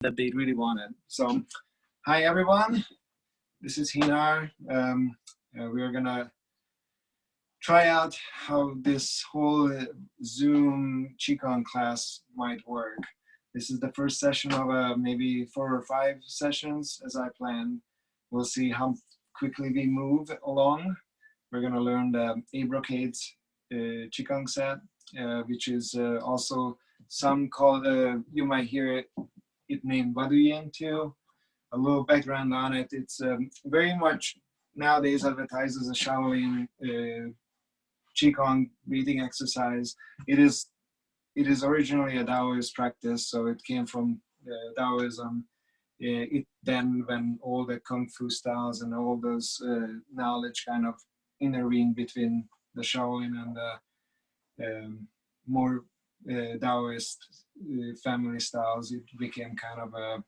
that they really wanted. So, hi everyone, this is Hínár. We're gonna try out how this whole Zoom Qigong class might work. This is the first session of maybe 4 or 5 sessions as I planned. We'll see how quickly we move along. We're gonna learn the Brocades Qigong set, which is also some called, you might hear it named Baduyin too. A little background on it. It's very much nowadays advertised as a Shaolin Qigong breathing exercise. It is originally a Taoist practice, so it came from Taoism. It then, when all the Kung Fu styles and all those knowledge kind of intervened between the Shaolin and the more Taoist family styles, it became kind of a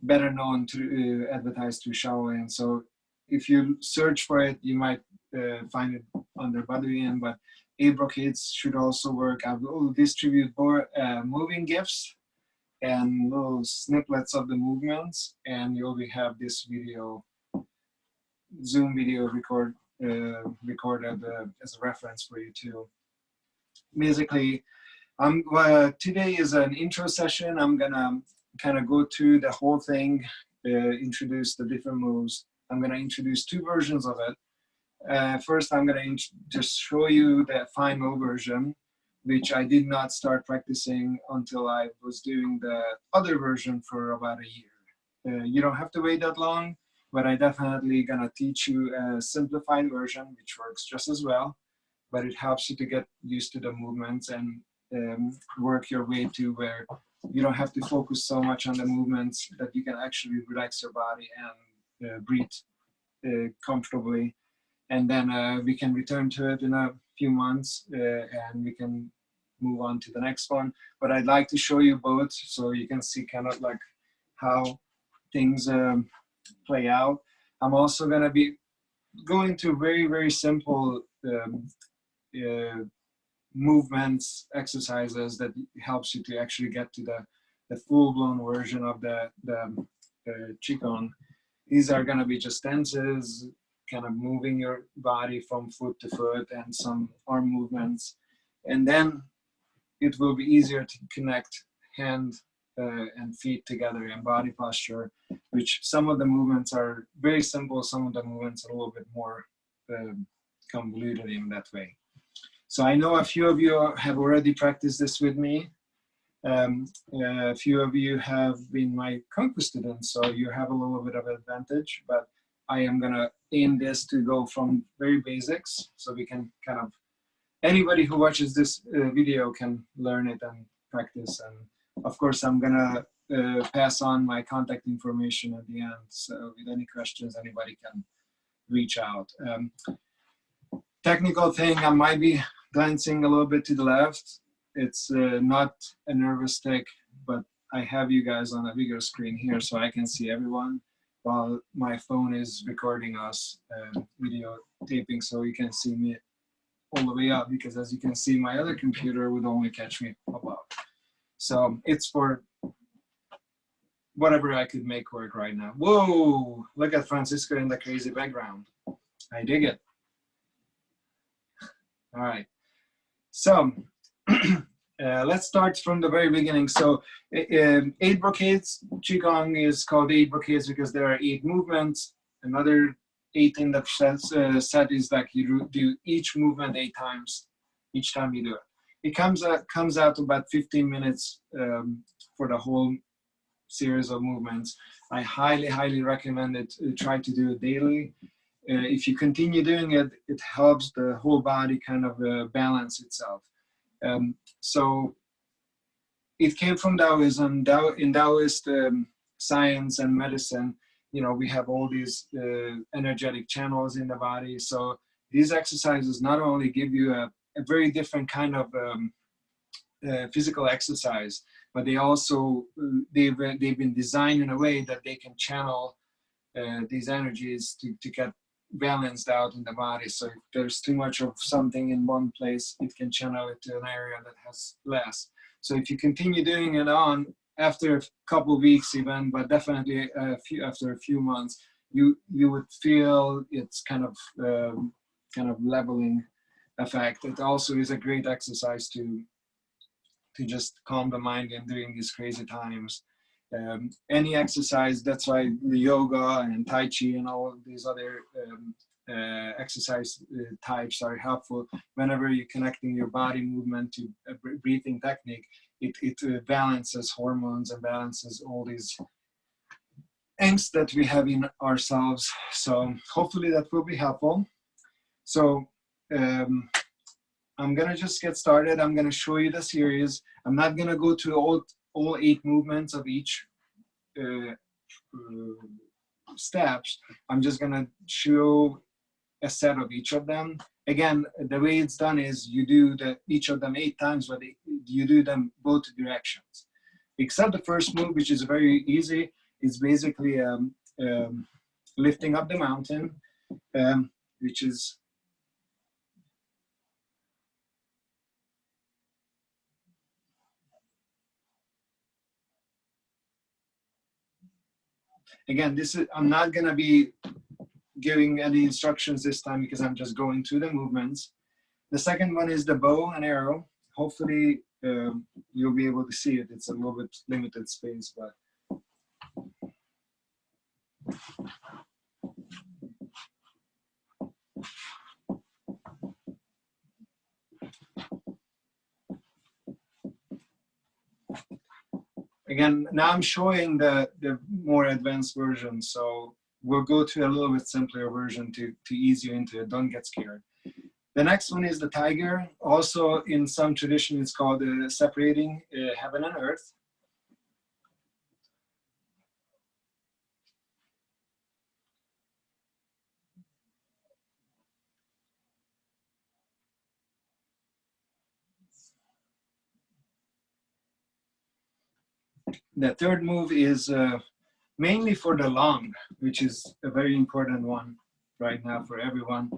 better known to advertise to Shaolin. So if you search for it, you might find it under Baduyin, but Brocades should also work. I will distribute more moving GIFs and little snippets of the movements, and you'll have this video, Zoom video recorded as a reference for you too. Basically, today is an intro session. I'm gonna kind of go through the whole thing, introduce the different moves. I'm gonna introduce 2 versions of it. First, I'm gonna just show you the final version, which I did not start practicing until I was doing the other version for about a year. You don't have to wait that long, but I definitely gonna teach you a simplified version, which works just as well, but it helps you to get used to the movements and work your way to where you don't have to focus so much on the movements, that you can actually relax your body and breathe comfortably. And then we can return to it in a few months and we can move on to the next one. But I'd like to show you both so you can see kind of like how things play out. I'm also going to be going to very, very simple movements, exercises that helps you to actually get to the full-blown version of the Qigong. These are going to be just tenses, kind of moving your body from foot to foot and some arm movements. And then it will be easier to connect hand and feet together in body posture, which some of the movements are very simple, some of the movements are a little bit more convoluted in that way. So I know a few of you have already practiced this with me. A few of you have been my Kung Fu students, so you have a little bit of advantage, but I am gonna aim this to go from very basics, so we can kind of, anybody who watches this video can learn it and practice. And of course, I'm gonna pass on my contact information at the end, so with any questions, anybody can reach out. Technical thing, I might be glancing a little bit to the left. It's not a nervous tick, but I have you guys on a bigger screen here so I can see everyone while my phone is recording us video taping, so you can see me all the way up, because as you can see, my other computer would only catch me above. So it's for whatever I could make work right now. Whoa, look at Francisco in the crazy background. I dig it. All right, so let's start from the very beginning. So 8 Brocades, Qigong is called 8 Brocades because there are 8 movements. Another 8 in the set is like you do each movement 8 times, each time you do it. It comes out about 15 minutes for the whole series of movements. I highly, highly recommend it. Try to do it daily. If you continue doing it, it helps the whole body kind of balance itself. So it came from Taoism. In Taoist science and medicine, you know, we have all these energetic channels in the body. So these exercises not only give you a very different kind of physical exercise, but they also, they've been designed in a way that they can channel these energies to get balanced out in the body. So if there's too much of something in one place, it can channel it to an area that has less. So if you continue doing it on, after a couple of weeks even, but definitely after a few months, you would feel it's kind of leveling effect. It also is a great exercise to just calm the mind in during these crazy times. Any exercise, that's why the yoga and Tai Chi and all these other exercise types are helpful. Whenever you're connecting your body movement to a breathing technique, it balances hormones and balances all these angst that we have in ourselves. So hopefully that will be helpful. So I'm gonna just get started. I'm gonna show you the series. I'm not gonna go through all 8 movements of each steps. I'm just gonna show a set of each of them. Again, the way it's done is you do each of them 8 times, but you do them both directions. Except the first move, which is very easy, is basically lifting up the mountain, which is again, I'm not gonna be giving any instructions this time because I'm just going through the movements. The second one is the bow and arrow. Hopefully you'll be able to see it. It's a little bit limited space, but again, now I'm showing the more advanced version. So we'll go to a little bit simpler version to ease you into it. Don't get scared. The next one is the tiger. Also in some tradition, it's called separating heaven and earth. The third move is mainly for the lung, which is a very important one right now for everyone.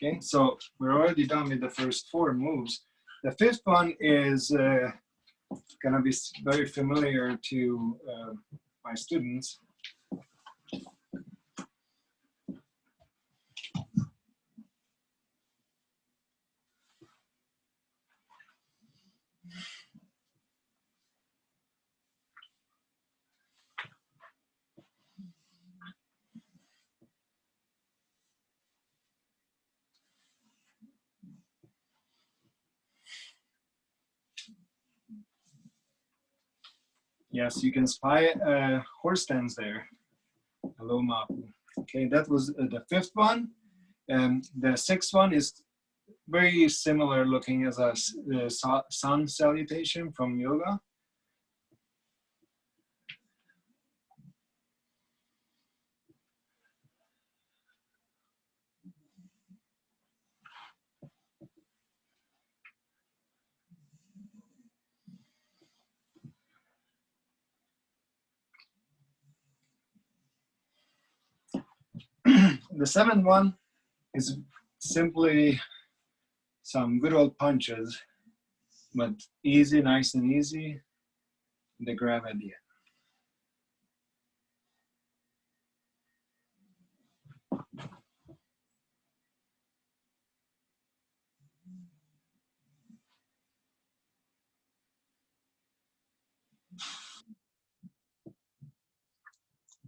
Okay, so we're already done with the first 4 moves. The 5th one is going to be very familiar to my students. Yes, you can spy horse stands there. Hello, Mapu. Okay, that was the 5th one. And the 6th one is very similar looking as a sun salutation from yoga. The 7th one is simply some good old punches, but easy, nice and easy. The grab at the end.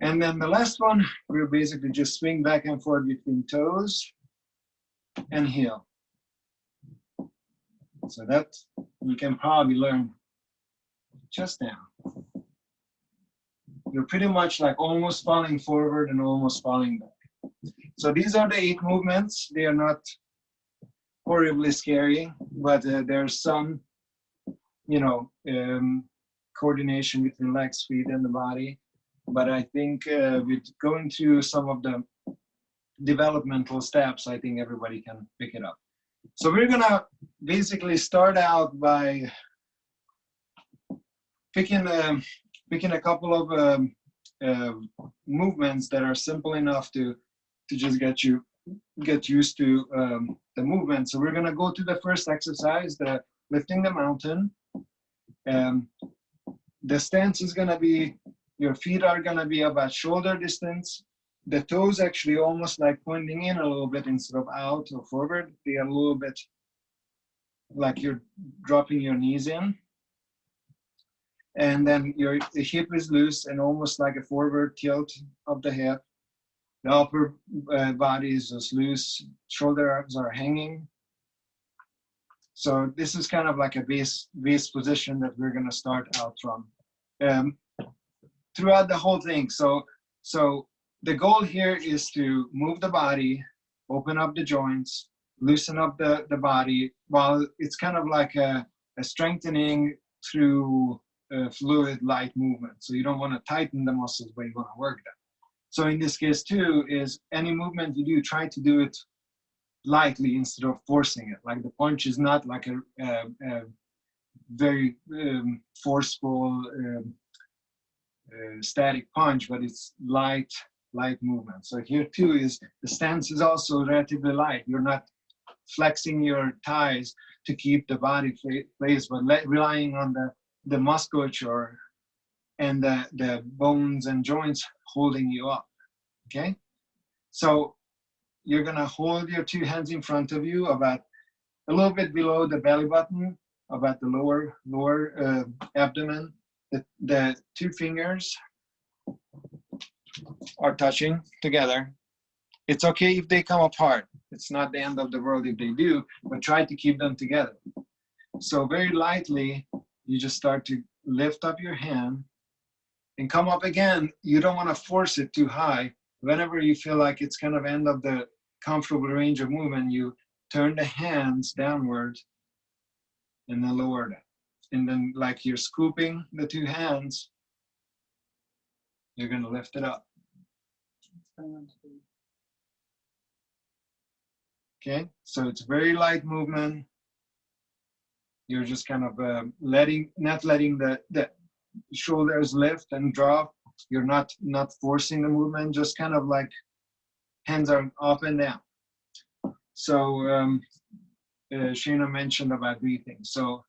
And then the last one, we'll basically just swing back and forth between toes and heel. So that you can probably learn just now. You're pretty much like almost falling forward and almost falling back. So these are the 8 movements. They are not horribly scary, but there's some, coordination between legs, feet, and the body. But I think with going through some of the developmental steps, I think everybody can pick it up. So we're gonna basically start out by picking a couple of movements that are simple enough to just get used to the movement. So we're gonna go to the first exercise, the lifting the mountain. The stance is gonna be, your feet are gonna be about shoulder distance. The toes actually almost like pointing in a little bit instead of out or forward. They are a little bit like you're dropping your knees in. And then the hip is loose and almost like a forward tilt of the hip. The upper body is just loose. Shoulders are hanging. So this is kind of like a base position that we're going to start out from throughout the whole thing. So the goal here is to move the body, open up the joints, loosen up the body, while it's kind of like a strengthening through fluid light movement. So you don't want to tighten the muscles, but you want to work them. So in this case too, is any movement you do, try to do it lightly instead of forcing it. Like the punch is not like a very forceful static punch, but it's light movement. So here too is the stance is also relatively light. You're not flexing your thighs to keep the body placed, but relying on the musculature and the bones and joints holding you up. Okay, so you're gonna hold your two hands in front of you, about a little bit below the belly button, about the lower abdomen. The two fingers are touching together. It's okay if they come apart. It's not the end of the world if they do, but try to keep them together. So very lightly, you just start to lift up your hand and come up again. You don't want to force it too high. Whenever you feel like it's kind of end of the comfortable range of movement, you turn the hands downward and then lower them. And then like you're scooping the two hands, you're going to lift it up. Okay, so it's very light movement. You're just kind of not letting the shoulders lift and drop. You're not forcing the movement, just kind of like hands are up and down. So Shana mentioned about breathing. So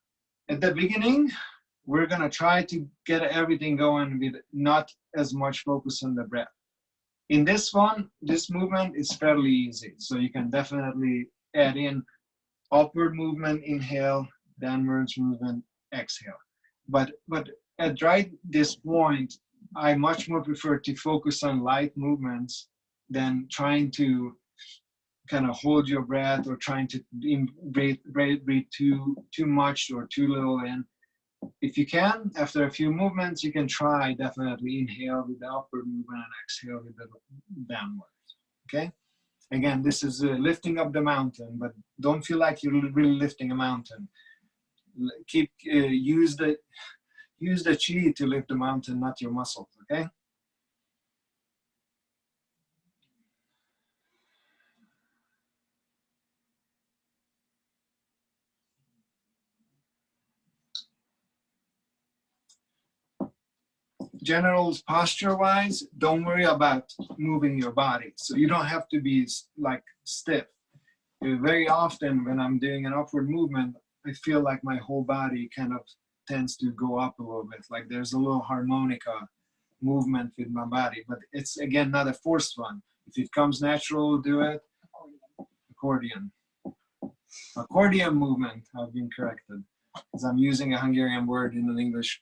at the beginning, we're gonna try to get everything going with not as much focus on the breath. In this one, this movement is fairly easy. So you can definitely add in upward movement, inhale, downwards movement, exhale. But at right this point, I much more prefer to focus on light movements than trying to kind of hold your breath or trying to breathe too much or too little in. If you can, after a few movements, you can try definitely inhale with the upward movement and exhale with the downward. Okay? Again, this is lifting up the mountain, but don't feel like you're really lifting a mountain. Keep use the chi to lift the mountain, not your muscles. Okay? General posture-wise, don't worry about moving your body. So you don't have to be like stiff. Very often when I'm doing an upward movement, I feel like my whole body kind of tends to go up a little bit. Like there's a little harmonica movement with my body, but it's again not a forced one. If it comes natural, do it. Accordion movement. I've been corrected because I'm using a Hungarian word in an English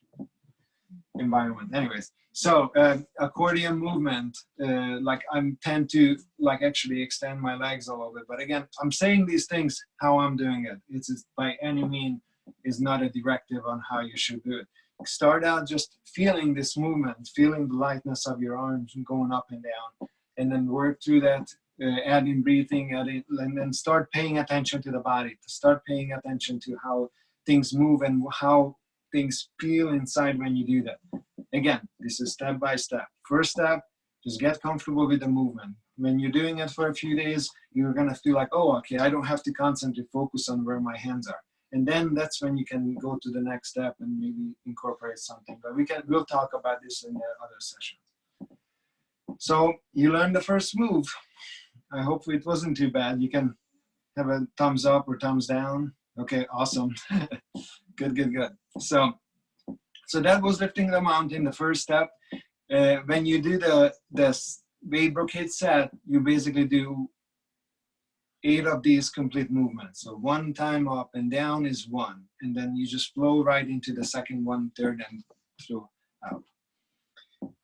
environment. Anyways, so accordion movement, like I tend to like actually extend my legs a little bit, but again, I'm saying these things how I'm doing it. It's by any means is not a directive on how you should do it. Start out just feeling this movement, feeling the lightness of your arms going up and down, and then work through that, add in breathing, and then start paying attention to the body, start paying attention to how things move and how things feel inside when you do that. Again, this is step by step. First step, just get comfortable with the movement. When you're doing it for a few days, you're gonna feel like, oh, okay, I don't have to constantly focus on where my hands are. And then that's when you can go to the next step and maybe incorporate something. But we'll talk about this in the other sessions. So you learned the first move. I hope it wasn't too bad. You can have a thumbs up or thumbs down. Okay, awesome. Good, good, good. So that was lifting the mountain, the first step. When you do the weight brocade set, you basically do 8 of these complete movements. So 1 time up and down is 1, and then you just flow right into the second 1/3 and through out.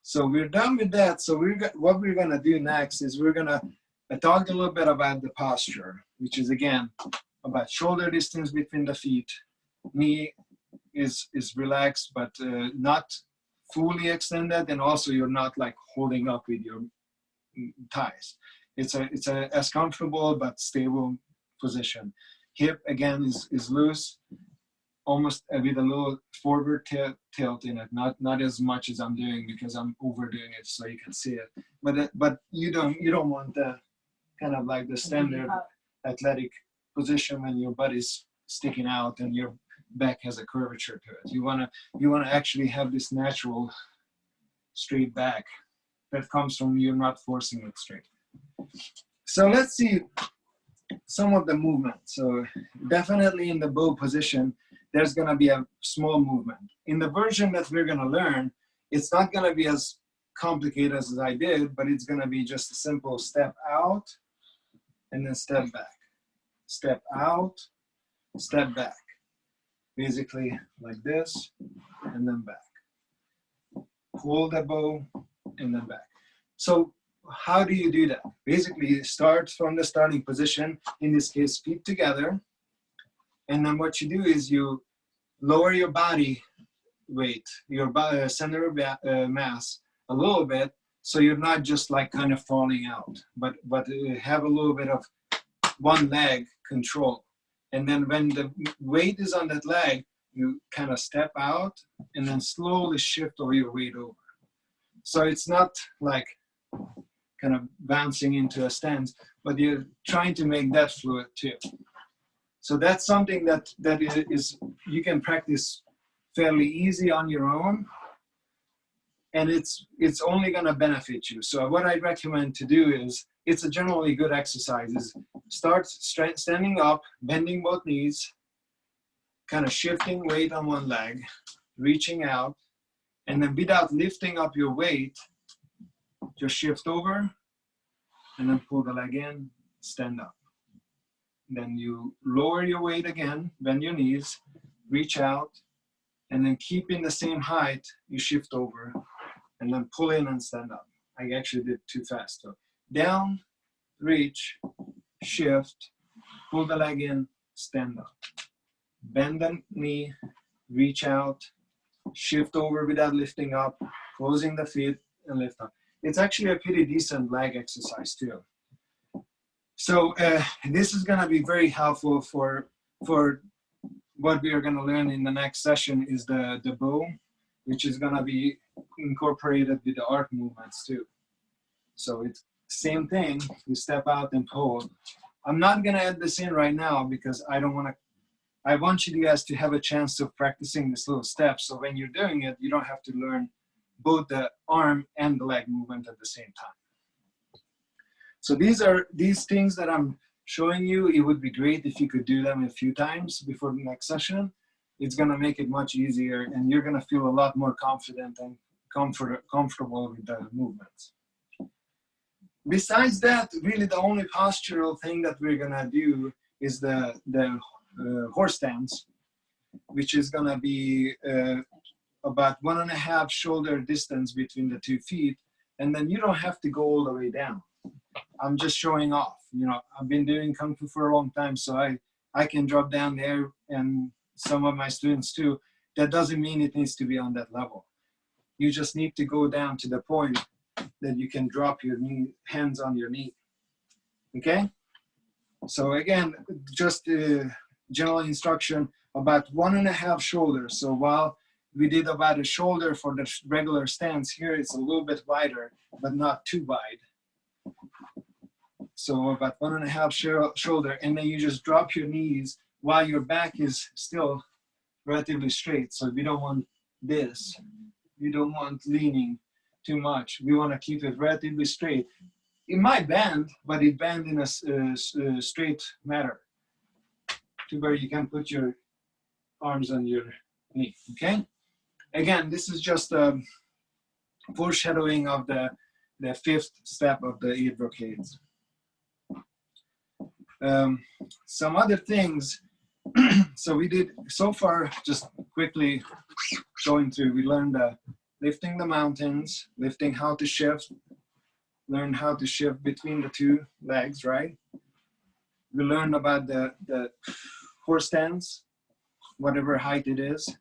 So we're done with that. So what we're gonna do next is we're gonna talk a little bit about the posture, which is again about shoulder distance between the feet. Knee is relaxed, but not fully extended, and also you're not like holding up with your thighs. It's a as comfortable but stable position. Hip again is loose, almost with a little forward tilt in it. Not as much as I'm doing because I'm overdoing it so you can see it. But you don't want the kind of like the standard athletic position when your body's sticking out and your back has a curvature to it. You wanna actually have this natural straight back that comes from you not forcing it straight. So let's see some of the movement. So definitely in the bow position, there's gonna be a small movement. In the version that we're gonna learn, it's not gonna be as complicated as I did, but it's gonna be just a simple step out and then step back. Step out, step back. Basically like this, and then back. Pull the bow and then back. So how do you do that? Basically, start from the starting position, in this case, feet together. And then what you do is you lower your body weight, your center of mass a little bit, so you're not just like kind of falling out, but have a little bit of one leg control. And then when the weight is on that leg, you kind of step out and then slowly shift all your weight over. So it's not like kind of bouncing into a stance, but you're trying to make that fluid too. So that's something that is you can practice fairly easy on your own, and it's only going to benefit you. So what I recommend to do is, it's a generally good exercise, is start standing up, bending both knees, kind of shifting weight on one leg, reaching out, and then without lifting up your weight, just shift over and then pull the leg in, stand up. Then you lower your weight again, bend your knees, reach out, and then keeping the same height, you shift over and then pull in and stand up. I actually did too fast. So down, reach, shift, pull the leg in, stand up. Bend the knee, reach out, shift over without lifting up, closing the feet and lift up. It's actually a pretty decent leg exercise too. So this is going to be very helpful for what we are going to learn in the next session is the bow, which is going to be incorporated with the arc movements too. So it's same thing, you step out and pull. I'm not going to add this in right now because I want you guys to have a chance of practicing this little step. So when you're doing it, you don't have to learn both the arm and the leg movement at the same time. So these things that I'm showing you, it would be great if you could do them a few times before the next session. It's going to make it much easier and you're going to feel a lot more confident and comfortable with the movements. Besides that, really the only postural thing that we're going to do is the horse stance, which is going to be about 1.5 shoulder distance between the 2 feet. And then you don't have to go all the way down. I'm just showing off. You know, I've been doing Kung Fu for a long time, so I can drop down there, and some of my students too. That doesn't mean it needs to be on that level. You just need to go down to the point that you can drop your hands on your knee. Okay? So again, just general instruction, about 1.5 shoulders. So while we did about a shoulder for the regular stance, here it's a little bit wider, but not too wide. So about 1.5 shoulder, and then you just drop your knees while your back is still relatively straight. So we don't want this. We don't want leaning too much. We want to keep it relatively straight. It might bend, but it bend in a straight manner to where you can put your arms on your knee, okay? Again, this is just a foreshadowing of the fifth step of the 8 brocades. Some other things, so we did so far, just quickly going through, we learned lifting the mountains, lifting how to shift, learn how to shift between the 2 legs, right? We learned about the horse stance, whatever height it is.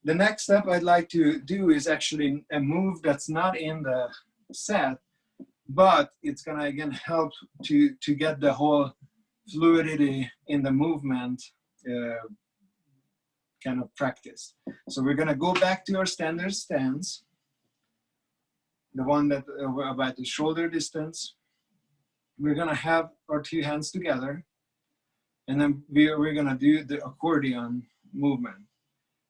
The next step I'd like to do is actually a move that's not in the set, but it's gonna again help to get the whole fluidity in the movement kind of practice. So we're gonna go back to our standard stance, the one that about the shoulder distance. We're gonna have our 2 hands together, and then we're gonna do the accordion movement.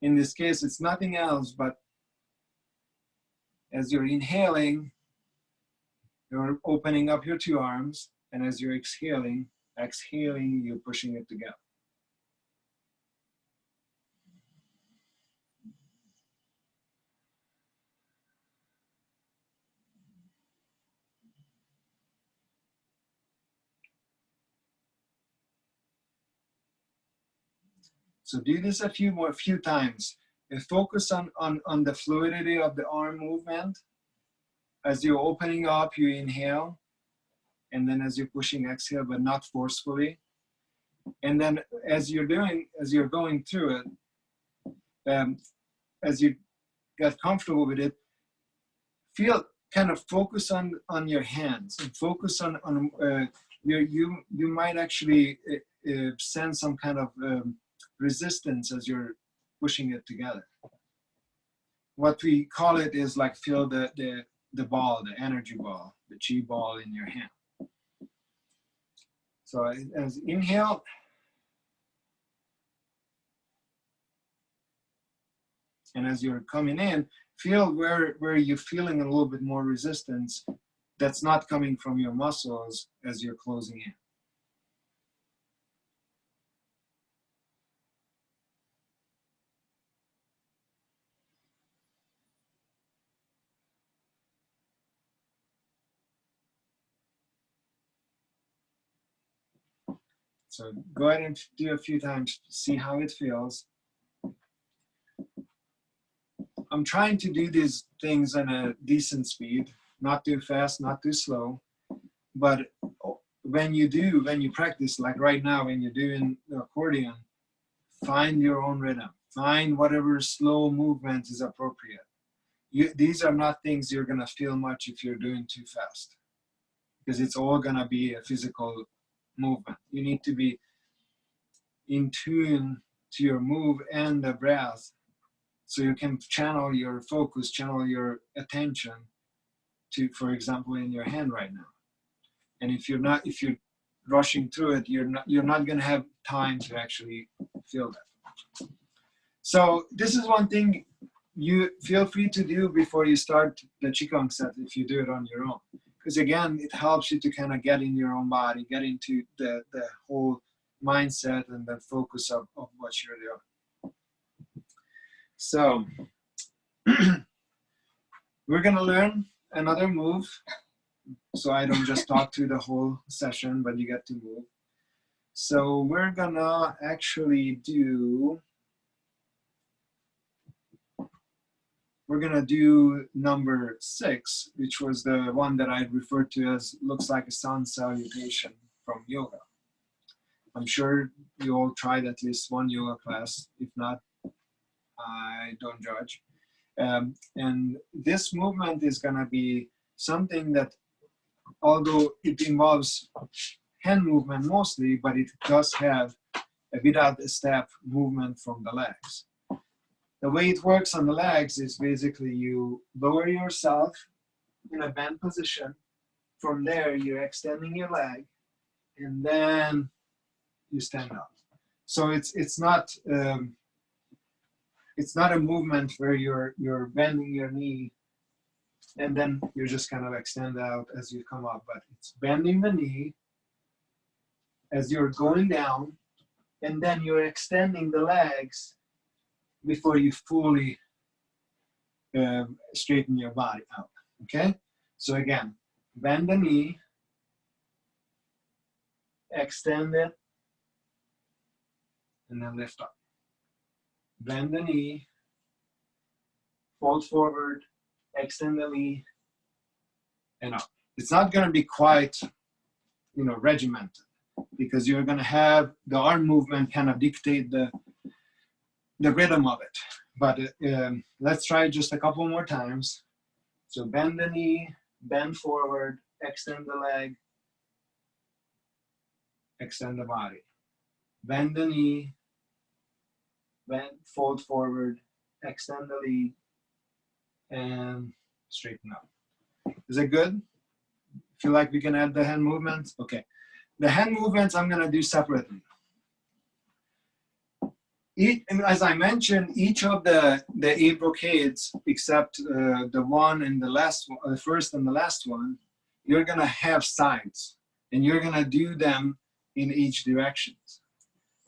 In this case, it's nothing else but as you're inhaling, you're opening up your 2 arms, and as you're exhaling, you're pushing it together. So do this a few times. And focus on the fluidity of the arm movement. As you're opening up, you inhale. And then as you're pushing, exhale, but not forcefully. And then as you're going through it, as you get comfortable with it, kind of focus on your hands and focus on you might actually sense some kind of resistance as you're pushing it together. What we call it is like feel the ball, the energy ball, the chi ball in your hand. So as inhale, and as you're coming in, feel where you're feeling a little bit more resistance that's not coming from your muscles as you're closing in. So go ahead and do a few times, see how it feels. I'm trying to do these things at a decent speed, not too fast, not too slow. But when you practice, like right now, when you're doing the accordion, find your own rhythm. Find whatever slow movement is appropriate. These are not things you're gonna feel much if you're doing too fast, because it's all gonna be a physical movement. You need to be in tune to your move and the breath, so you can channel your focus, channel your attention to, for example, in your hand right now. And if you're rushing through it, you're not going to have time to actually feel that. So this is one thing you feel free to do before you start the Qigong set, if you do it on your own. Because again, it helps you to kind of get in your own body, get into the whole mindset and the focus of what you're doing. So we're going to learn another move. So I don't just talk through the whole session, but you get to move. So we're gonna actually do, number 6, which was the one that I referred to as looks like a sun salutation from yoga. I'm sure you all tried at least one yoga class. If not, I don't judge. And this movement is gonna be something that, although it involves hand movement mostly, but it does have a without a step movement from the legs. The way it works on the legs is basically you lower yourself in a bend position. From there, you're extending your leg, and then you stand up. So it's not a movement where you're bending your knee and then you just kind of extend out as you come up, but it's bending the knee as you're going down, and then you're extending the legs before you fully straighten your body out. Okay, so again, bend the knee, extend it, and then lift up. Bend the knee, fold forward, extend the knee, and up. It's not going to be quite, regimented, because you're going to have the arm movement kind of dictate the rhythm of it. But let's try it just a couple more times. So bend the knee, bend forward, extend the leg, extend the body. Bend the knee, bend, fold forward, extend the leg, and straighten up. Is it good? Feel like we can add the hand movements? Okay. The hand movements I'm going to do separately. As I mentioned, each of the 8 brocades, except the one and the last one, the first and the last one, you're going to have sides, and you're going to do them in each direction.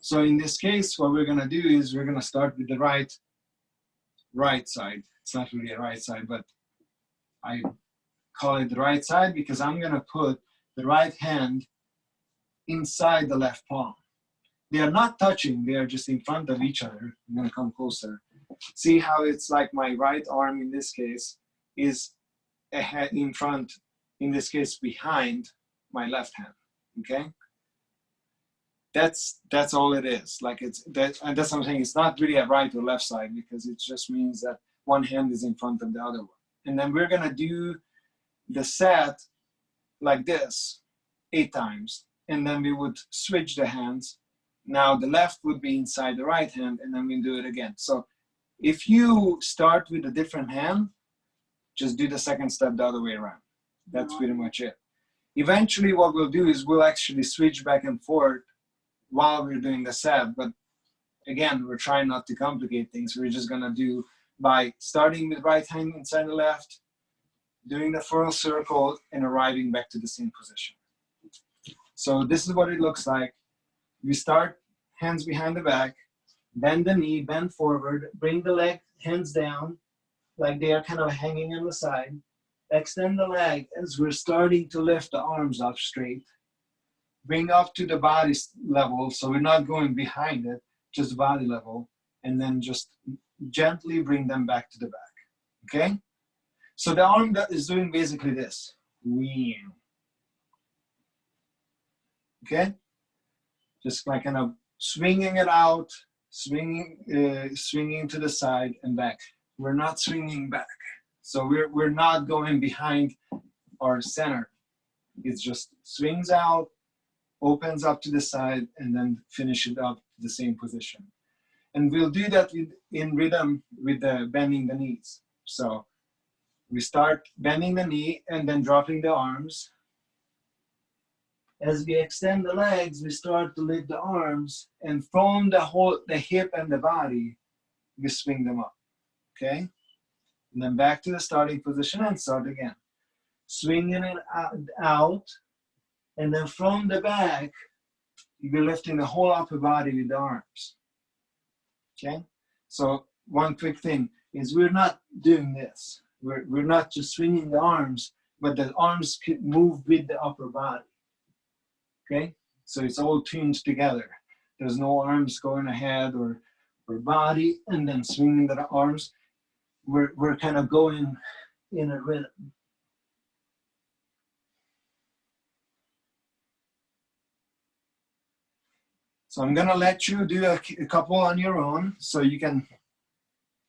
So in this case, what we're going to do is we're going to start with the right side. It's not really a right side, but I call it the right side because I'm going to put the right hand inside the left palm. They are not touching, they are just in front of each other. I'm going to come closer. See how it's like my right arm in this case is in front, in this case behind my left hand. Okay? That's all it is. Like and that's what I'm saying. It's not really a right or left side, because it just means that one hand is in front of the other one. And then we're going to do the set like this 8 times, and then we would switch the hands. Now the left would be inside the right hand, and then we do it again. So if you start with a different hand, just do the second step the other way around. That's pretty much it. Eventually what we'll do is we'll actually switch back and forth while we're doing the set, but again, we're trying not to complicate things. We're just gonna do by starting with right hand inside the left, doing the full circle, and arriving back to the same position. So this is what it looks like. We start hands behind the back, bend the knee, bend forward, bring the leg, hands down, like they are kind of hanging on the side. Extend the leg as we're starting to lift the arms up straight. Bring up to the body level, so we're not going behind it, just body level, and then just gently bring them back to the back, okay? So the arm that is doing basically this, okay? Just like kind of swinging it out, swinging to the side and back. We're not swinging back. So we're not going behind our center. It just swings out, opens up to the side, and then finish it up to the same position. And we'll do that in rhythm with the bending the knees. So we start bending the knee and then dropping the arms. As we extend the legs, we start to lift the arms, and from the hip and the body, we swing them up, okay? And then back to the starting position and start again. Swinging it out, and then from the back, you're lifting the whole upper body with the arms, okay? So one quick thing is we're not doing this. We're not just swinging the arms, but the arms could move with the upper body. Okay, so it's all tuned together. There's no arms going ahead or body and then swinging the arms. We're kind of going in a rhythm. So I'm gonna let you do a couple on your own, so you can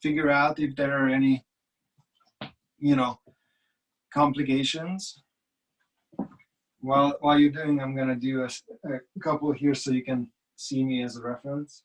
figure out if there are any, complications. While you're doing, I'm gonna do a couple here so you can see me as a reference.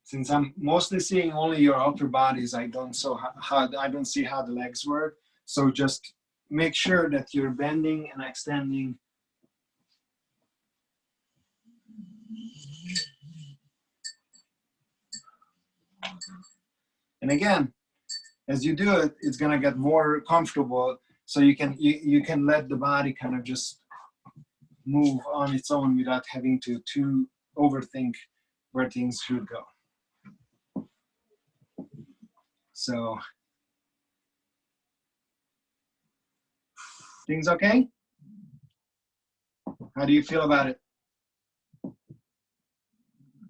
since I'm mostly seeing only your upper bodies, I don't see how the legs work. So just make sure that you're bending and extending. And again, as you do it, it's gonna get more comfortable. So you can let the body kind of just move on its own without having to overthink where things should go. So, things okay? How do you feel about it?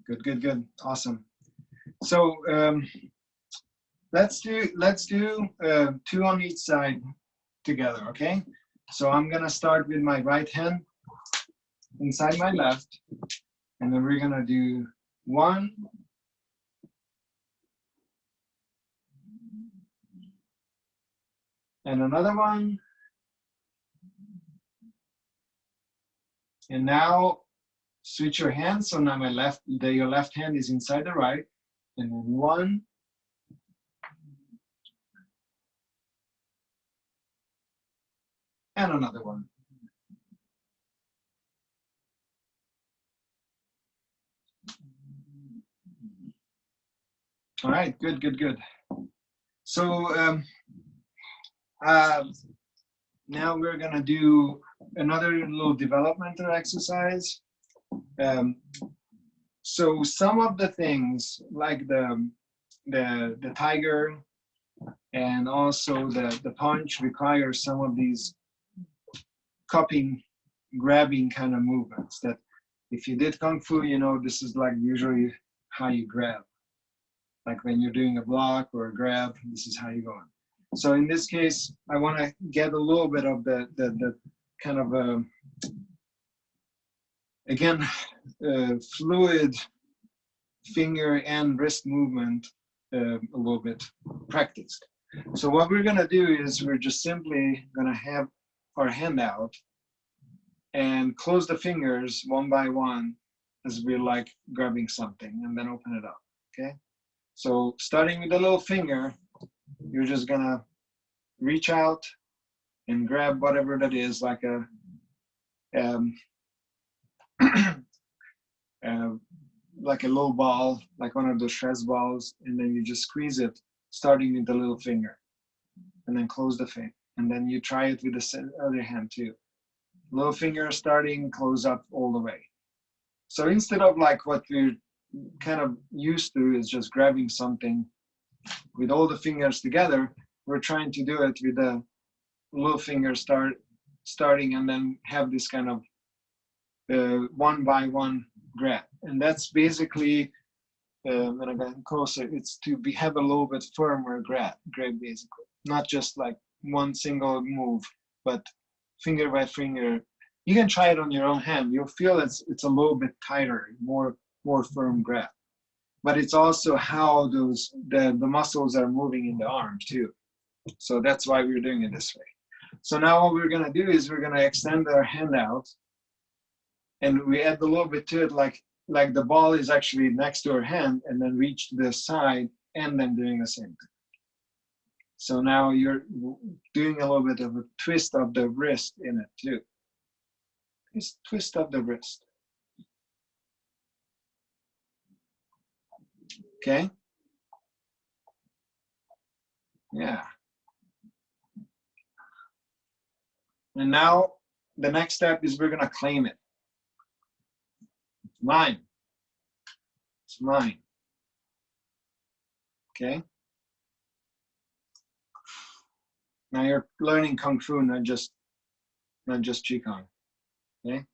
Good, good, good, awesome. So let's do 2 on each side together, okay? So I'm gonna start with my right hand inside my left, and then we're gonna do 1, and another one, and now switch your hands. So now your left hand is inside the right, and then 1, and another one. All right, good, good, good. So now we're gonna do another little developmental exercise. So some of the things like the tiger and also the punch require some of these cupping, grabbing kind of movements that if you did Kung Fu, you know, this is like usually how you grab. Like when you're doing a block or a grab, this is how you go on. So in this case, I want to get a little bit of the kind of, again, fluid finger and wrist movement a little bit practiced. So what we're gonna do is we're just simply gonna have our hand out and close the fingers one by one as we're like grabbing something, and then open it up, okay? So starting with the little finger, you're just gonna reach out and grab whatever that is, like a like a little ball, like one of those stress balls, and then you just squeeze it, starting with the little finger, and then close the finger, and then you try it with the other hand too. Little finger starting, close up all the way. So instead of like what we're kind of used to is just grabbing something with all the fingers together, we're trying to do it with the little finger starting and then have this kind of one by one grab. And that's basically, when I get closer, it's to have a little bit firmer grab basically. Not just like one single move, but finger by finger. You can try it on your own hand. You'll feel it's a little bit tighter, more firm grab. But it's also how the muscles are moving in the arm too. So that's why we're doing it this way. So now what we're gonna do is we're gonna extend our hand out, and we add a little bit to it, like the ball is actually next to our hand, and then reach to the side, and then doing the same thing. So now you're doing a little bit of a twist of the wrist in it too. Just twist of the wrist. Okay? Yeah. And now the next step is we're gonna claim it. It's mine. It's mine. Okay? Now you're learning Kung Fu, not just Qigong. Okay?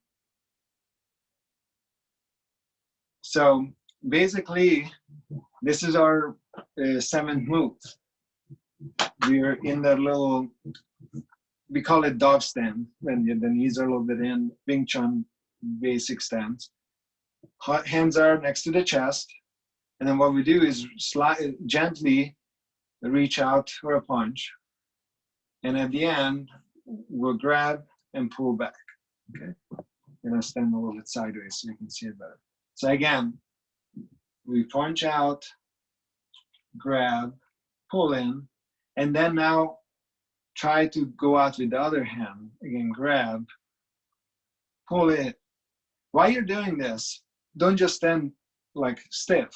So basically, this is our 7th move. We're in that little, we call it dove stand, when the knees are a little bit in, Wing Chun basic stance. Hands are next to the chest, and then what we do is gently reach out for a punch, and at the end, we'll grab and pull back, okay? I'm gonna stand a little bit sideways so you can see it better. So again, we punch out, grab, pull in, and then now try to go out with the other hand. Again, grab, pull it. While you're doing this, don't just stand like stiff.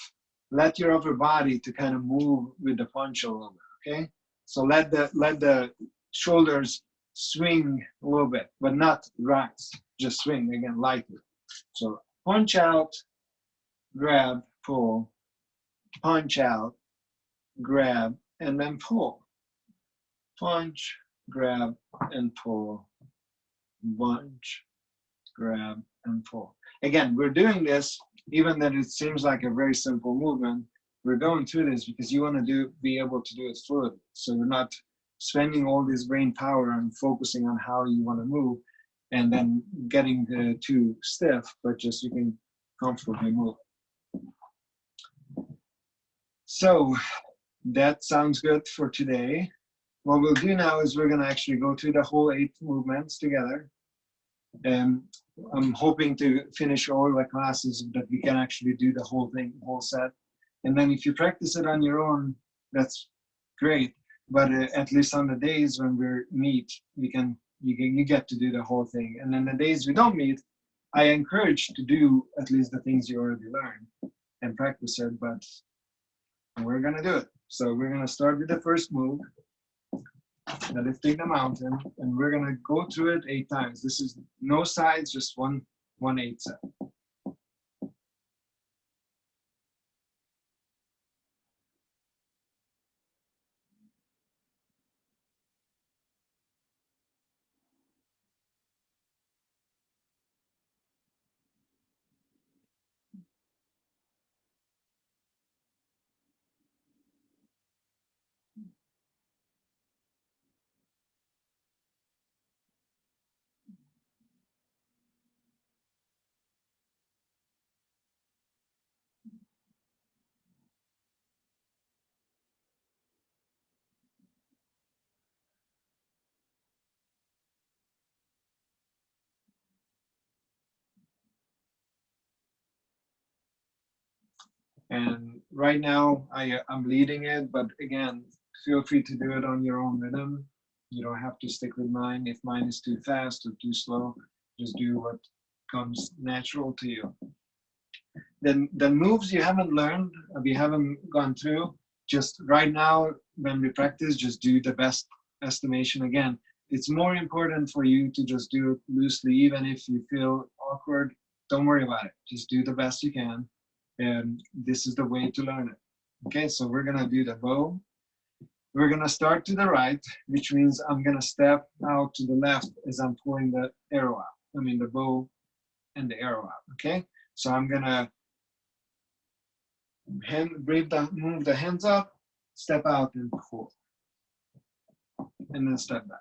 Let your upper body to kind of move with the punch a little bit, okay? So let the shoulders swing a little bit, but not rise, just swing again lightly. So punch out, grab, pull, punch out, grab, and then pull. Punch, grab, and pull. Punch, grab, and pull. Again, we're doing this, even though it seems like a very simple movement, we're going through this because you want to be able to do it fluidly. So you're not spending all this brain power and focusing on how you want to move and then getting too stiff, but just you can comfortably move. So that sounds good for today. What we'll do now is we're going to actually go through the whole 8 movements together. And I'm hoping to finish all the classes that we can actually do the whole thing, whole set. And then if you practice it on your own, that's great. But at least on the days when we meet, you get to do the whole thing. And then the days we don't meet, I encourage to do at least the things you already learned and practice it, but we're gonna do it. So we're gonna start with the first move, the lifting the mountain, and we're gonna go through it 8 times. This is no sides, just one 8 set. And right now, I'm leading it, but again, feel free to do it on your own rhythm. You don't have to stick with mine. If mine is too fast or too slow, just do what comes natural to you. Then the moves you haven't learned, we haven't gone through, just right now when we practice, just do the best estimation. Again, it's more important for you to just do it loosely, even if you feel awkward. Don't worry about it. Just do the best you can. And this is the way to learn it. Okay, so we're gonna do the bow. We're gonna start to the right, which means I'm gonna step out to the left as I'm pulling the arrow out. I mean the bow and the arrow out, okay? So I'm gonna move the hands up, step out and pull, and then step back.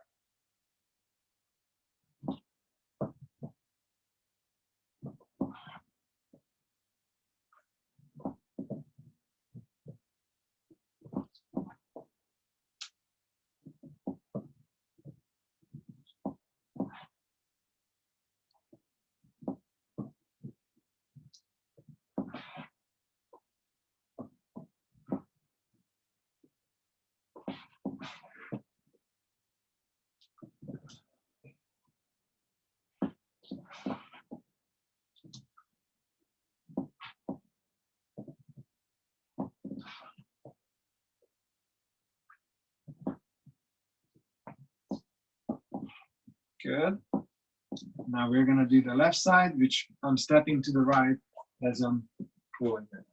Good. Now we're gonna do the left side, which I'm stepping to the right as I'm pulling it.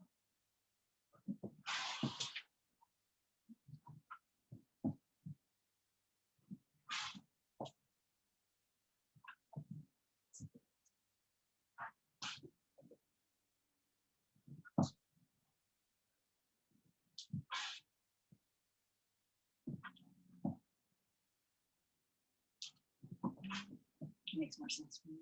Makes more sense for me.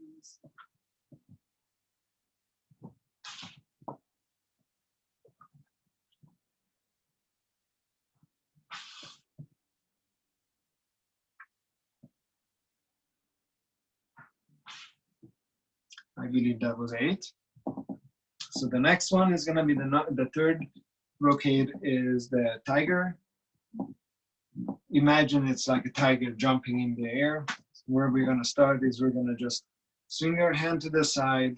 I believe that was 8. So the next one is going to be the third brocade is the tiger. Imagine it's like a tiger jumping in the air. Where we're going to start is we're going to just swing our hand to the side.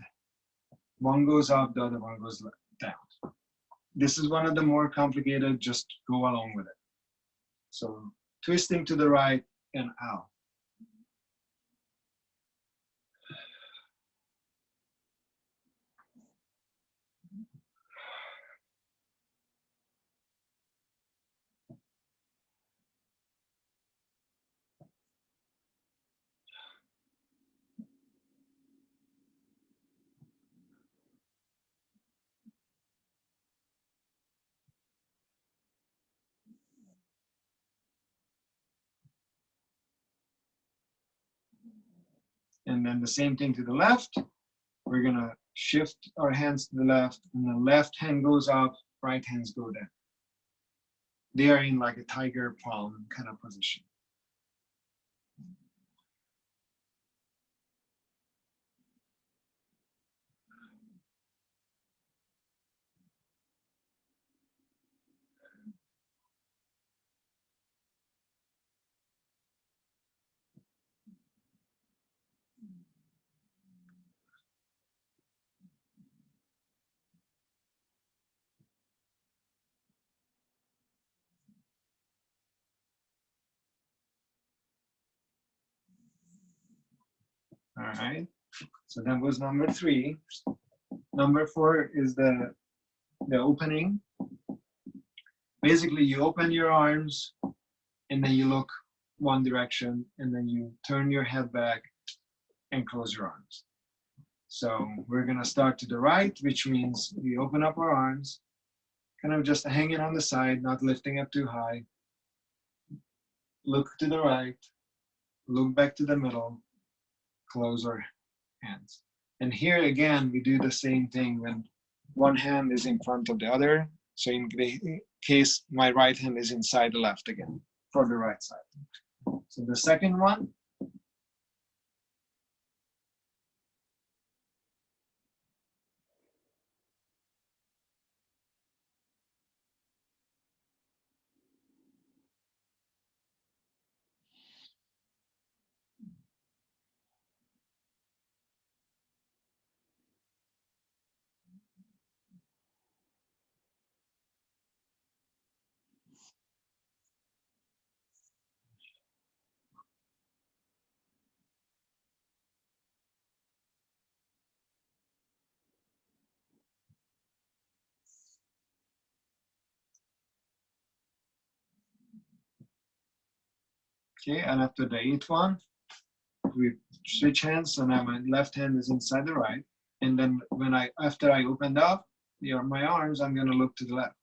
One goes up, the other one goes down. This is one of the more complicated, just go along with it. So twisting to the right and out. And then the same thing to the left. We're going to shift our hands to the left, and the left hand goes up, right hands go down. They are in like a tiger palm kind of position. All right. So that was number 3. Number 4 is the opening. Basically, you open your arms, and then you look one direction, and then you turn your head back and close your arms. So we're going to start to the right, which means we open up our arms, kind of just hanging on the side, not lifting up too high. Look to the right, look back to the middle, close our hands. And here again, we do the same thing when one hand is in front of the other. So in the case, my right hand is inside the left again for the right side. So the second one. Okay, and after the 8th one, we switch hands, so now my left hand is inside the right. And then after I opened up my arms, I'm going to look to the left.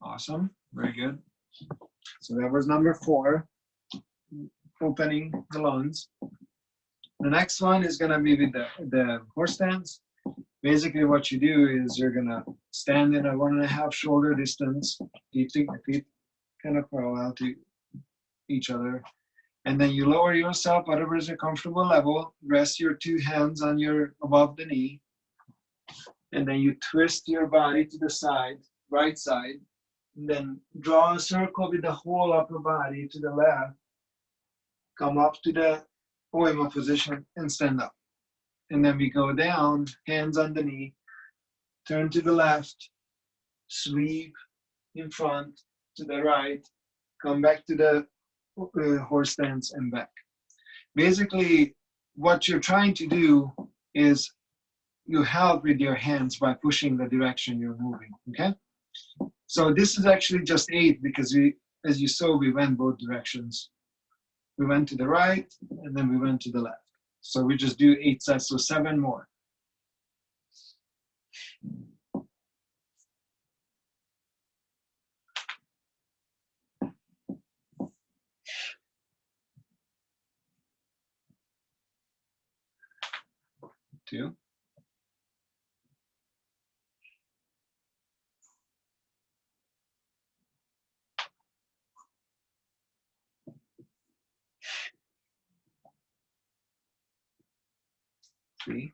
Awesome, very good. So that was number 4, opening the lungs. The next one is going to be with the horse stance. Basically what you do is you're going to stand in a 1.5 shoulder distance, keeping the feet kind of parallel to each other. And then you lower yourself, whatever is your comfortable level, rest your 2 hands on above the knee. And then you twist your body to the side, right side. And then draw a circle with the whole upper body to the left. Come up to the poema position and stand up. And then we go down, hands on the knee, turn to the left, sweep in front to the right, come back to the horse stance and back. Basically, what you're trying to do is you help with your hands by pushing the direction you're moving, okay? So this is actually just 8 because we, as you saw, we went both directions. We went to the right and then we went to the left. So we just do 8 sets, so 7 more. Two. Three.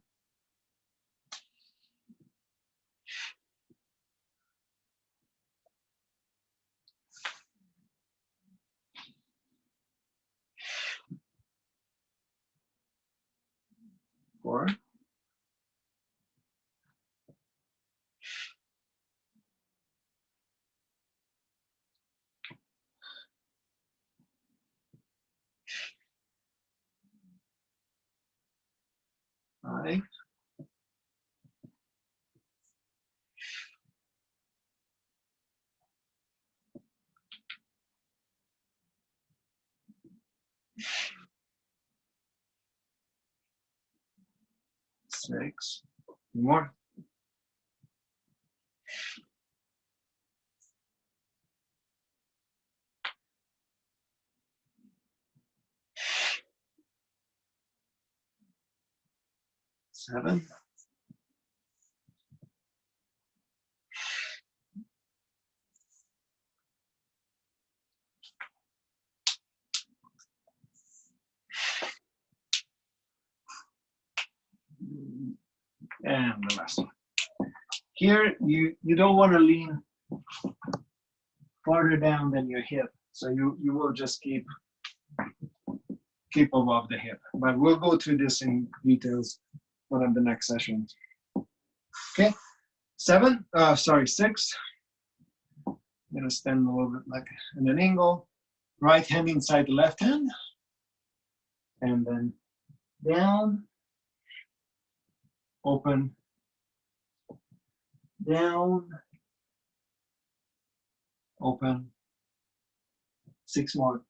4. 5. 6. More. 7. 'And the last one. Here, you don't want to lean farther down than your hip. So you will just keep above the hip. But we'll go through this in details one of the next sessions. Okay, 6. I'm gonna stand a little bit like in an angle. Right hand inside the left hand. And then down, open, down, open. 6 more.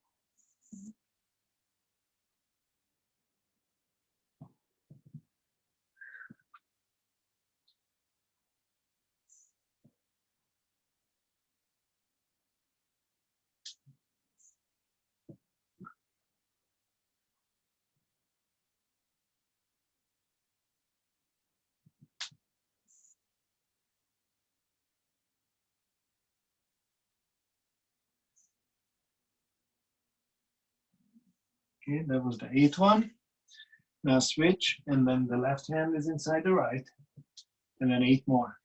Okay, that was the 8th one. Now switch, and then the left hand is inside the right, and then 8 more.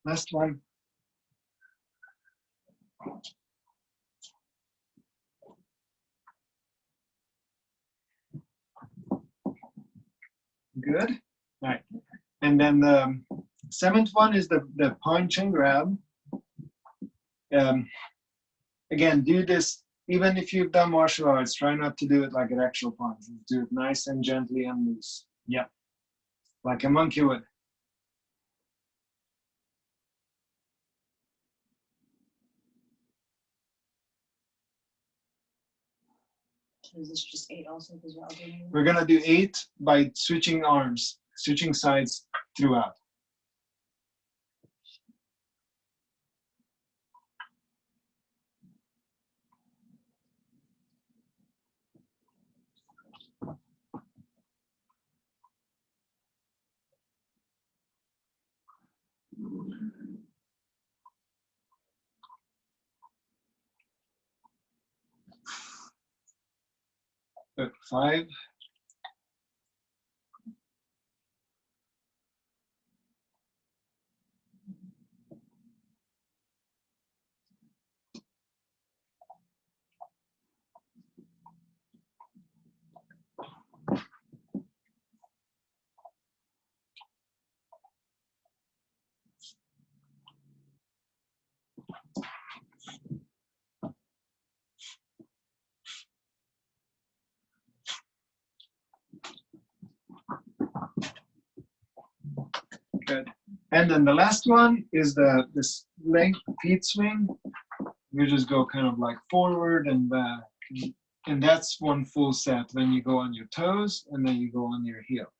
Last one. Good. All right. And then the 7th one is the punch and grab. Again, do this, even if you've done martial arts, try not to do it like an actual punch. Do it nice and gently and loose. Yeah, like a monkey would. Is this just 8 also? We're gonna do 8 by switching arms, switching sides throughout. 5. Good. And then the last one is this leg feet swing. You just go kind of like forward and back. And that's one full set when you go on your toes and then you go on your heel.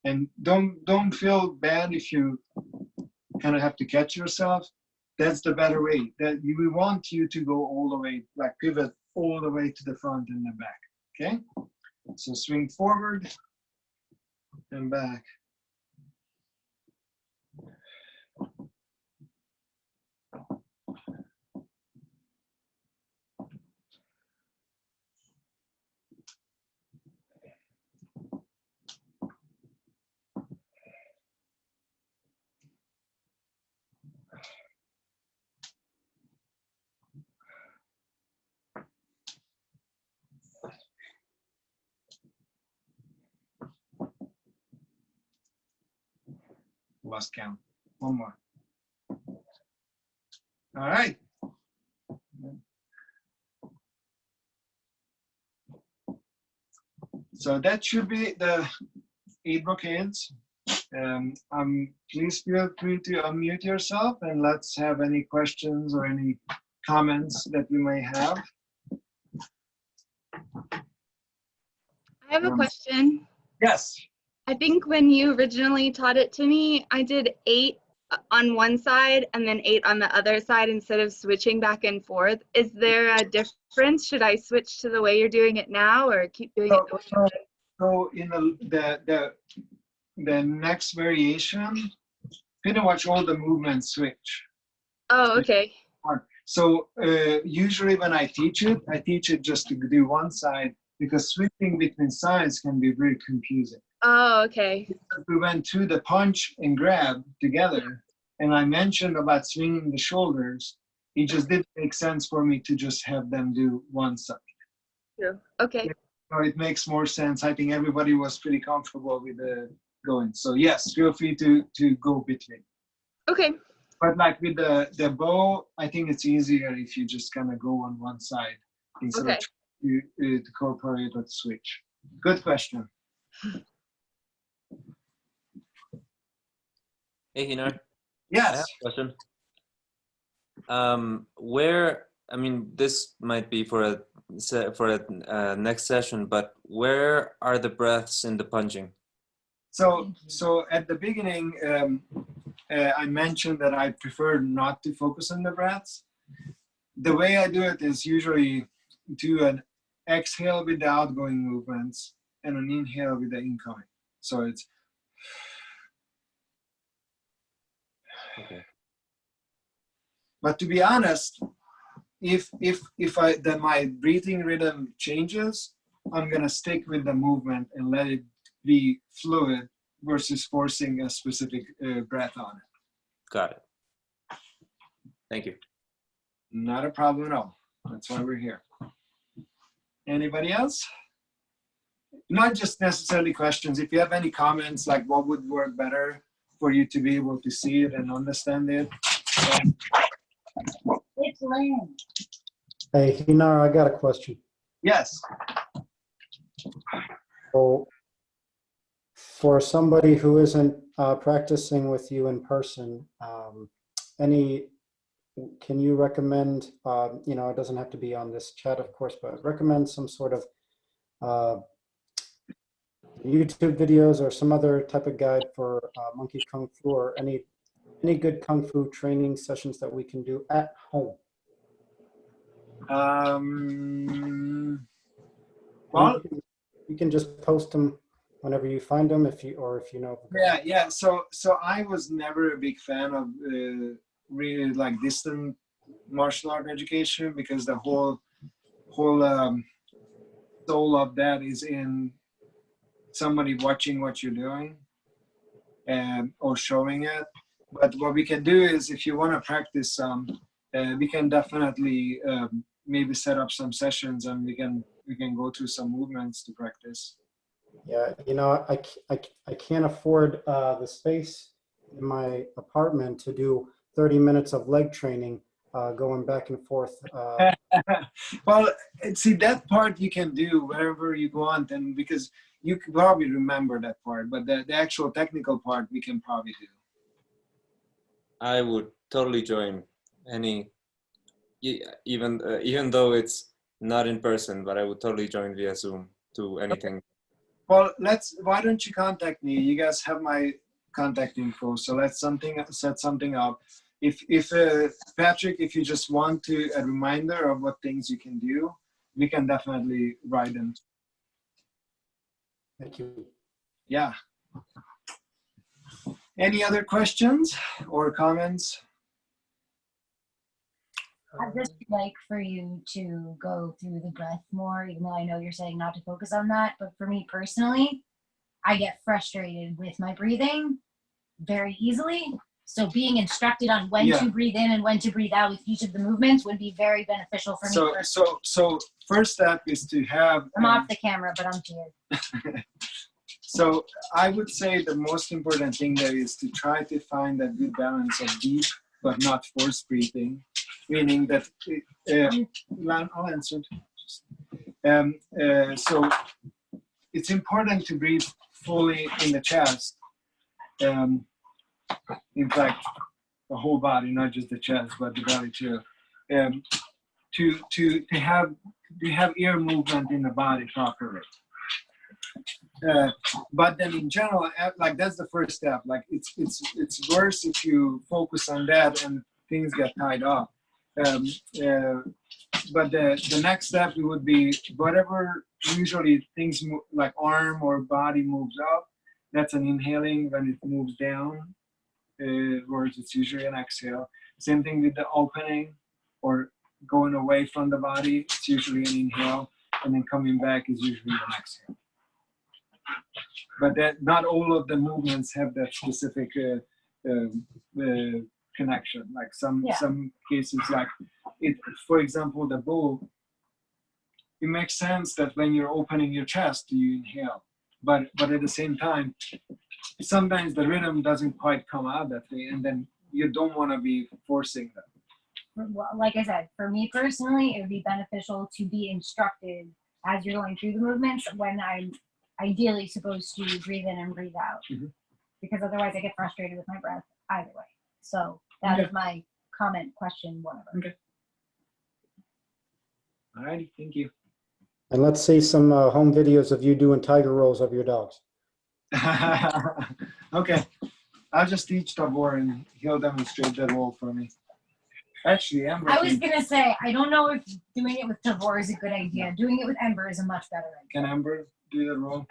And don't feel bad if you kind of have to catch yourself. That's the better way. That we want you to go all the way, like pivot all the way to the front and the back. Okay? So swing forward and back. Lost count. One more. All right. So that should be the 8 brocades. Please feel free to unmute yourself and let's have any questions or any comments that you may have. I have a question. Yes. I think when you originally taught it to me, I did 8 on one side and then 8 on the other side instead of switching back and forth. Is there a difference? Should I switch to the way you're doing it now or keep doing it the way you did? So in the next variation, pretty much all the movements switch. Oh, okay. So usually when I teach it just to do one side because switching between sides can be very confusing. Oh, okay. We went through the punch and grab together, and I mentioned about swinging the shoulders. It just didn't make sense for me to just have them do one side. True. Okay. So it makes more sense. I think everybody was pretty comfortable with the going. So yes, feel free to go between. Okay. But like with the bow, I think it's easier if you just kind of go on one side instead of to incorporate or switch. Good question. Hey, Hínár. Yes. I have a question. I mean, this might be for a next session, but where are the breaths in the punching? So at the beginning, I mentioned that I prefer not to focus on the breaths. The way I do it is usually do an exhale with the outgoing movements and an inhale with the incoming. So it's okay. But to be honest, if my breathing rhythm changes, I'm gonna stick with the movement and let it be fluid versus forcing a specific breath on it. Got it. Thank you. Not a problem at all. That's why we're here. Anybody else? Not just necessarily questions. If you have any comments, like what would work better for you to be able to see it and understand it. It's Lynn. Hey, Hínár, I got a question. Yes. So, for somebody who isn't practicing with you in person, can you recommend, you know, it doesn't have to be on this chat, of course, but recommend some sort of YouTube videos or some other type of guide for monkey kung fu, or any good kung fu training sessions that we can do at home? Well, you can just post them whenever you find them, if you know. of a good one. Yeah. So I was never a big fan of really like distant martial art education, because the whole soul of that is in somebody watching what you're doing or showing it. But what we can do is, if you want to practice some, we can definitely maybe set up some sessions, and we can go through some movements to practice. Yeah, I can't afford the space in my apartment to do 30 minutes of leg training, going back and forth. Well, see, that part you can do wherever you want, and because you can probably remember that part, but the actual technical part we can probably do. I would totally join any, even though it's not in person, but I would totally join via Zoom to anything. Well, why don't you contact me? You guys have my contact info, so let's set something up. If Patrick, if you just want a reminder of what things you can do, we can definitely write them. Thank you. Yeah. Any other questions or comments? I'd just like for you to go through the breath more, even though I know you're saying not to focus on that. But for me personally, I get frustrated with my breathing very easily. So being instructed on when to breathe in and when to breathe out with each of the movements would be very beneficial for me personally. So first step is to have. I'm off the camera, but I'm here. So I would say the most important thing there is to try to find a good balance of deep but not forced breathing, meaning that I'll answer. So it's important to breathe fully in the chest. In fact, the whole body, not just the chest, but the belly too. To have air movement in the body properly. But then in general, like that's the first step. Like it's worse if you focus on that and things get tied up. But the next step would be whatever usually things move, like arm or body moves up. That's an inhaling. When it moves down, whereas it's usually an exhale. Same thing with the opening or going away from the body. It's usually an inhale, and then coming back is usually an exhale. But that not all of the movements have that specific connection. Like some cases, like it, for example, the bow. It makes sense that when you're opening your chest, you inhale, but at the same time, sometimes the rhythm doesn't quite come out that way, and then you don't want to be forcing them. Well, like I said, for me personally, it would be beneficial to be instructed as you're going through the movements when I'm ideally supposed to breathe in and breathe out, because otherwise I get frustrated with my breath either way. So that is my comment, question, whatever. Okay. All righty, thank you. And let's see some home videos of you doing tiger rolls of your dogs. Okay, I'll just teach Tabor and he'll demonstrate that roll for me. Actually, Amber. I was gonna say, I don't know if doing it with Tabor is a good idea. Doing it with Ember is a much better idea. Can Amber do that roll?